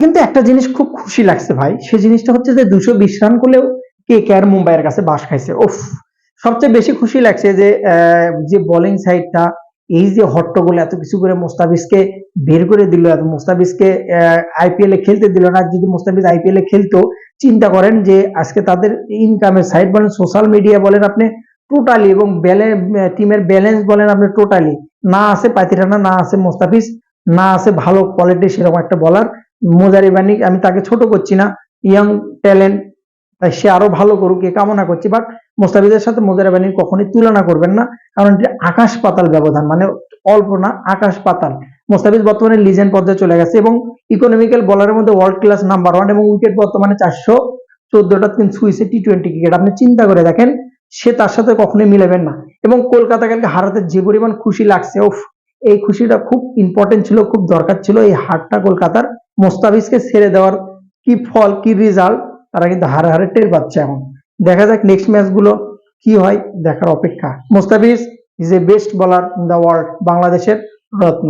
কিন্তু একটা জিনিস খুব খুশি লাগছে ভাই, সে জিনিসটা হচ্ছে যে 220 রান করলেও KKR মুম্বাইয়ের কাছে বাস খাইছে। উফ, সবচেয়ে বেশি খুশি লাগছে যে যে বোলিং সাইডটা, এই যে হট্টগোল এত কিছু করে মোস্তাফিজকে বের করে দিল, এত মোস্তাফিজকে IPL এ খেলতে দিল না। যদি মোস্তাফিজ IPL এ খেলতো, চিন্তা করেন যে আজকে তাদের ইনকামের সাইড বলেন, সোশ্যাল মিডিয়া বলেন আপনি, টোটালি, এবং টিমের ব্যালেন্স বলেন আপনি, টোটালি না আছে পাতিরানা, না আছে মোস্তাফিজ, না আছে ভালো কোয়ালিটির সেরকম একটা বলার। মোজারিবানি, আমি তাকে ছোট করছি না, ইয়াং ট্যালেন্ট, তাই সে আরো ভালো করুক এ কামনা করছি, বাট মোস্তাফিজের সাথে মোজারিবানির কখনোই তুলনা করবেন না, কারণ এটি আকাশ পাতাল ব্যবধান, মানে অল্প না, আকাশ পাতাল। মোস্তাফিজ বর্তমানে লিজেন্ড পর্যায়ে চলে গেছে এবং ইকোনমিক্যাল বলারের মধ্যে ওয়ার্ল্ড ক্লাস নাম্বার 1, এবং উইকেট বর্তমানে 414টা ছুঁয়েছে T20 ক্রিকেট। আপনি চিন্তা করে দেখেন, সে তার সাথে কখনোই মিলাবেন না। এবং কলকাতা কালকে হারাতে যে পরিমাণ খুশি লাগছে, উফ, এই খুশিটা খুব ইম্পর্টেন্ট ছিল, খুব দরকার ছিল এই হারটা কলকাতার। মোস্তাফিজকে ছেড়ে দেওয়ার কি ফল, কি রেজাল্ট, তারা কিন্তু হারে হারে টের পাচ্ছে। এখন দেখা যাক নেক্সট ম্যাচ গুলো কি হয়, দেখার অপেক্ষা। Mustafiz is a best bowler in the world, বাংলাদেশের রত্ন।